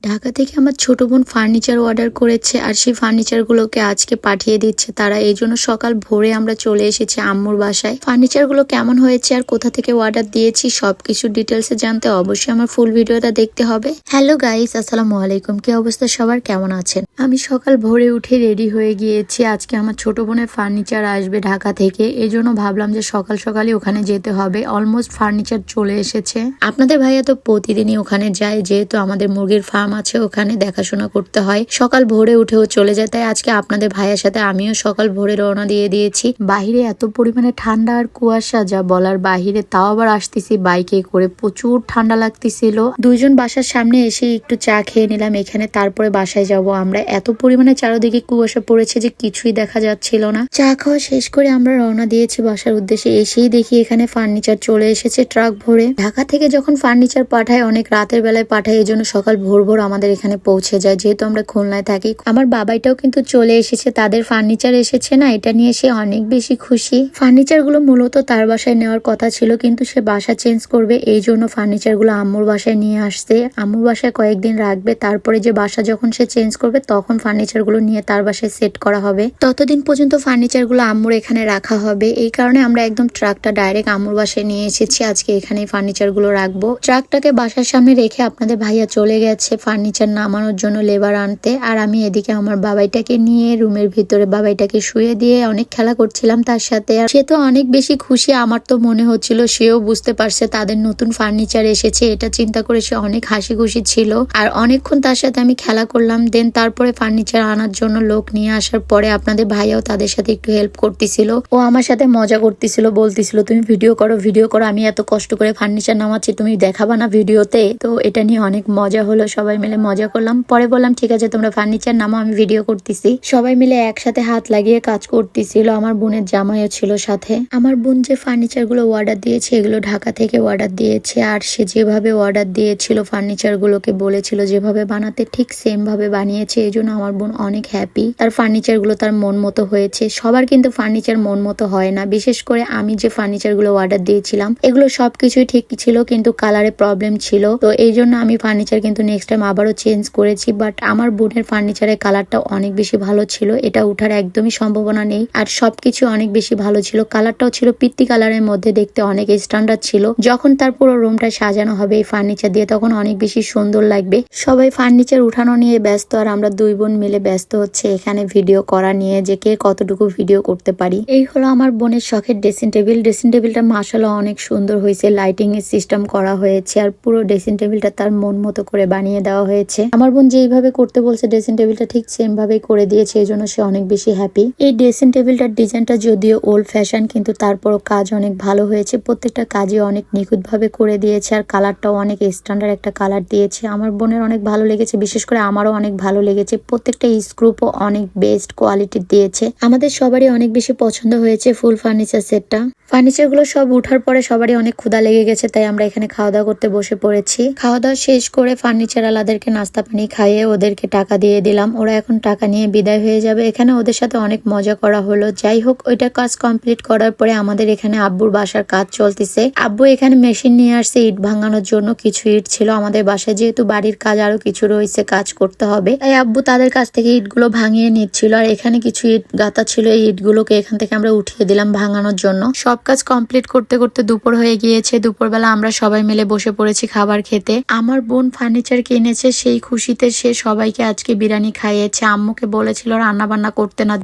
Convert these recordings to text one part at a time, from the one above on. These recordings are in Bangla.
ঢাকা থেকে আমার ছোট বোন ফার্নিচার অর্ডার করেছে আর সেই ফার্নিচারগুলোকে আজকে পাঠিয়ে দিচ্ছে তারা। এই জন্য সকাল ভোরে আমরা চলে এসেছি আম্মুর বাসায়। ফার্নিচারগুলো কেমন হয়েছে আর কোথা থেকে অর্ডার দিয়েছি সবকিছু ডিটেলসে জানতে অবশ্যই আমার ফুল ভিডিওটা দেখতে হবে। হ্যালো গাইস, আসসালামু আলাইকুম। কি অবস্থা সবার, কেমন আছেন? আমি সকাল ভোরে উঠে রেডি হয়ে গিয়েছি। আজকে আমার ছোট বোনের ফার্নিচার আসবে ঢাকা থেকে, এই জন্য ভাবলাম যে সকাল সকালই ওখানে যেতে হবে। অলমোস্ট ফার্নিচার চলে এসেছে। আপনাদের ভাইয়া তো প্রতিদিনই ওখানে যায়, যেহেতু আমাদের মুরগির ফার্ম আছে, ওখানে দেখাশোনা করতে হয়। সকাল ভোরে উঠেও চলে যায়, তাই আজকে আপনাদের ভাইয়ের সাথে আমিও সকাল ভোরে রওনা দিয়ে দিয়েছি। বাহিরে এত পরিমাণে ঠান্ডা আর কুয়াশা যা বলার বাহিরে, তাও আবার আসতেছি বাইকে করে, প্রচুর ঠান্ডা লাগতেছিল। দুইজন বাসার সামনে এসে একটু চা খেয়ে নিলাম এখানে, তারপরে বাসায় যাব আমরা। এত পরিমাণে চারদিকে কুয়াশা পড়েছে যে কিছুই দেখা যাচ্ছিল না। চা খাওয়া শেষ করে আমরা রওনা দিয়েছি বাসার উদ্দেশ্যে। এসেই দেখি এখানে ফার্নিচার চলে এসেছে ট্রাক ভরে। ঢাকা থেকে যখন ফার্নিচার পাঠায় অনেক রাতের বেলায় পাঠায়, এই জন্য সকাল ভোর ভোর আমাদের এখানে পৌঁছে যায়, যেহেতু আমরা খুলনায় থাকি। আমার বাবাইটাও কিন্তু চলে এসেছে, তাদের ফার্নিচার এসেছে না, এটা নিয়ে সে অনেক বেশি খুশি। ফার্নিচার গুলো মূলত তার বাসায় নেওয়ার কথা ছিল, কিন্তু সে বাসা চেঞ্জ করবে, এই জন্য ফার্নিচার গুলো আম্মুর বাসায় নিয়ে আসছে। আম্মুর বাসায় কয়েকদিন রাখবে, তারপরে যে বাসা যখন সে চেঞ্জ করবে তখন ফার্নিচার গুলো নিয়ে তার বাসায় সেট করা হবে। ততদিন পর্যন্ত ফার্নিচার গুলো আম্মুর এখানে রাখা হবে। এই কারণে আমরা একদম ট্রাকটা ডাইরেক্ট আম্মুর বাসায় নিয়ে এসেছি। আজকে এখানে ফার্নিচার গুলো রাখবো। ট্রাকটাকে বাসার সামনে রেখে আপনাদের ভাইয়া চলে গেছে ফার্নিচার নামানোর জন্য লেবার আনতে, আর আমি এদিকে আমার বাবাইটাকে নিয়ে রুমের ভিতরে বাবাইটাকে শুয়ে দিয়ে অনেক খেলা করছিলাম তার সাথে। আর সে তো অনেক বেশি খুশি, আমার তো মনে হচ্ছিল সেও বুঝতে পারছে তাদের নতুন ফার্নিচার এসেছে, এটা চিন্তা করে সে অনেক হাসি খুশি ছিল। আর অনেকক্ষণ তার সাথে আমি খেলা করলাম। দেন তারপরে ফার্নিচার আনার জন্য লোক নিয়ে আসার পরে আপনাদের ভাইয়াও তাদের সাথে একটু হেল্প করতেছিল। ও আমার সাথে মজা করতেছিল, বলতেছিল তুমি ভিডিও করো ভিডিও করো, আমি এত কষ্ট করে ফার্নিচার নামাচ্ছি, তুমি দেখাবা না ভিডিওতে? তো এটা নিয়ে অনেক মজা হলো, সবাই মিলে মজা করলাম। পরে বললাম ঠিক আছে তোমরা ফার্নিচার নামো, আমি ভিডিও করতেছি। সবাই মিলে একসাথে হাত লাগিয়ে কাজ করতেছিল। আমার বোনের জামাইও ছিল সাথে। আমার বোন যে ফার্নিচার গুলো অর্ডার দিয়েছে এগুলো ঢাকা থেকে অর্ডার দিয়েছে, আর সে যেভাবে অর্ডার দিয়েছিল ফার্নিচার গুলোকে বলেছিল যেভাবে বানাতে, ঠিক সেম ভাবে বানিয়েছে। এই জন্য আমার বোন অনেক হ্যাপি। তার ফার্নিচার গুলো তার মন মতো হয়েছে। সবার কিন্তু ফার্নিচার মন মতো হয় না, বিশেষ করে আমি যে ফার্নিচার গুলো অর্ডার দিয়েছিলাম এগুলো সবকিছুই ঠিক ছিল, কিন্তু কালারে প্রবলেম ছিল। তো এই জন্য আমি ফার্নিচার কিন্তু নেক্সট টাইম আবারও চেঞ্জ করেছি। বাট আমার বোনের ফার্নিচারের কালারটা অনেক বেশি ভালো ছিল, এটা উঠার একদমই সম্ভাবনা নেই। আর সবকিছু অনেক বেশি ভালো ছিল। কালারটাও ছিল পিত্তি কালারের মধ্যে, দেখতে অনেক স্ট্যান্ডার্ড ছিল। যখন তার পুরো রুমটা সাজানো হবে এই ফার্নিচার দিয়ে তখন অনেক বেশি সুন্দর লাগবে। সবাই ফার্নিচার উঠানো নিয়ে ব্যস্ত, আর আমরা দুই বোন মিলে ব্যস্ত হচ্ছে এখানে ভিডিও করা নিয়ে, যে কে কতটুকু ভিডিও করতে পারি। এই হলো আমার বোনের শখের ড্রেসিং টেবিল। ড্রেসিং টেবিলটা মাশাআল্লাহ অনেক সুন্দর হয়েছে, লাইটিং এর সিস্টেম করা হয়েছে, আর পুরো ড্রেসিং টেবিলটা তার মন মতো করে বানিয়ে দেওয়া হয়েছে। আমার বোন যেইভাবে করতে বলছে ড্রেসিং টেবিলটা ঠিক সেম ভাবেই করে দিয়েছে, এই জন্য সে অনেক বেশি হ্যাপি। এই ড্রেসিং টেবিলটার ডিজাইনটা যদিও ওল্ড ফ্যাশন, কিন্তু তারপরও কাজ অনেক ভালো হয়েছে। প্রত্যেকটা কাজে অনেক নিখুঁত ভাবে করে দিয়েছে, আর কালারটাও অনেক স্ট্যান্ডার্ড একটা কালার দিয়েছে। আমার বোনের অনেক ভালো লেগেছে, বিশেষ করে আমারও অনেক ভালো লেগেছে। প্রত্যেকটা স্ক্রুপও অনেক বেস্ট কোয়ালিটির দিয়েছে। আমাদের সবারই অনেক বেশি পছন্দ হয়েছে ফুল ফার্নিচার সেটটা। ফার্নিচার গুলো সব উঠার পরে সবারই অনেক ক্ষুধা লেগে গেছে, তাই আমরা এখানে খাওয়া দাওয়া করতে বসে পড়েছি। খাওয়া দাওয়া শেষ করে ফার্নিচার আলাদেরকে নাস্তা পানি খাইয়ে ওদেরকে টাকা দিয়ে দিলাম। ওরা এখন টাকা নিয়ে বিদায় হয়ে যাবে। এখানে ওদের সাথে অনেক মজা করা হলো। যাই হোক, ওইটা কাজ কমপ্লিট করার পরে আমাদের এখানে আব্বুর বাসার কাজ চলতেছে। আব্বু এখানে মেশিন নিয়ে আসছে ইট ভাঙানোর জন্য। কিছু ইট ছিল আমাদের বাসায়, যেহেতু বাড়ির কাজ আরো কিছু রয়েছে, কাজ করতে হবে, তাই আব্বু তাদের কাছ থেকে ইটগুলো ভাঙিয়ে নিচ্ছিল। আর এখানে কিছু ইট গাঁথা ছিল, এই ইটগুলোকে এখান থেকে আমরা উঠিয়ে দিলাম ভাঙানোর জন্য। সব কাজ কমপ্লিট করতে করতে দুপুর হয়ে গিয়েছে। দুপুরবেলা আমরা সবাই মিলে বসে পড়েছি খাবার খেতে। আমার বোন ফার্নিচার কিনেছে, সেই খুশিতে সে সবাইকে আজকে বিরিয়ানি খাইয়েছে। আম্মুকে বলেছিল রান্না বান্না করতে না,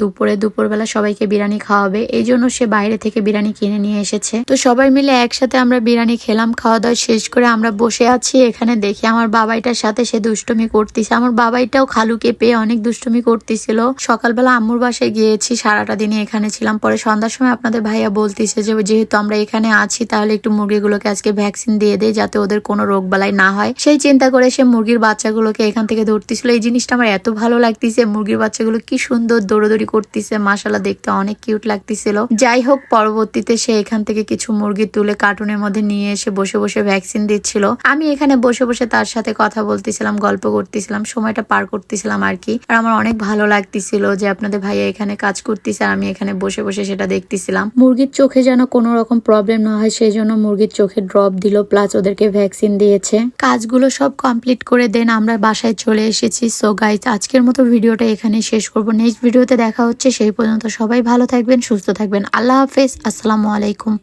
দুপুরবেলা সবাইকে বিরিয়ানি খাওয়াবে, এই জন্য সে বাইরে থেকে বিরিয়ানি কিনে নিয়ে এসেছে। তো সবাই মিলে একসাথে আমরা বিরিয়ানি খেলাম। খাওয়া দাওয়া শেষ করে আমরা বসে আছি। এখানে দেখি আমার বাবাইটার সাথে সে দুষ্টুমি করতেছে। আমার বাবাইটাও খালুকে পেয়ে অনেক দুষ্টুমি করতেছিল। সকালবেলা আম্মুর বাসায় গিয়েছি, সারাটা দিনে এখানে ছিলাম। পরে সন্ধ্যার সময় আপনাদের ভাইয়া বলতেছে যে যেহেতু আমরা এখানে আছি তাহলে একটু মুরগিগুলোকে আজকে ভ্যাকসিন দিয়ে দেয়, যাতে ওদের কোনো রোগ বালাই না হয়। সেই চিন্তা করে সে মুরগির বাচ্চাগুলোকে এখান থেকে ধরতেছিল। এই জিনিসটা আমার এত ভালো লাগতেছে, মুরগির বাচ্চাগুলো কি সুন্দর দৌড়াদৌড়ি করতেছে, মাশাআল্লাহ দেখতে অনেক কিউট লাগতেছিল। যাই হোক, পরবর্তীতে সে এখান থেকে কিছু মুরগি তুলে কার্টুনের মধ্যে নিয়ে এসে বসে বসে ভ্যাকসিন দিচ্ছিল। আমি এখানে বসে বসে তার সাথে কথা বলতেছিলাম, গল্প করতেছিলাম, সময়টা পার করতেছিলাম। দেখছিলাম আর কি। আর আমার অনেক ভালো লাগতেছিল যে আপনাদের ভাইয়া এখানে কাজ করতেছে আর আমি এখানে বসে বসে সেটা দেখতেছিলাম। মুরগির চোখে যেন কোনো রকম প্রবলেম না হয় সেই জন্য মুরগির চোখে ড্রপ দিল, প্লাস ওদেরকে ভ্যাকসিন দিয়েছে। কাজগুলো সব কমপ্লিট করে দেন আমরা বাসায় চলে এসেছি। সো গাইজ, আজকের মতো ভিডিওটা এখানে শেষ করব। নেক্সট ভিডিওতে দেখা হচ্ছে, সেই পর্যন্ত সবাই ভালো থাকবেন, সুস্থ থাকবেন। আল্লাহ হাফেজ, আসসালামু আলাইকুম।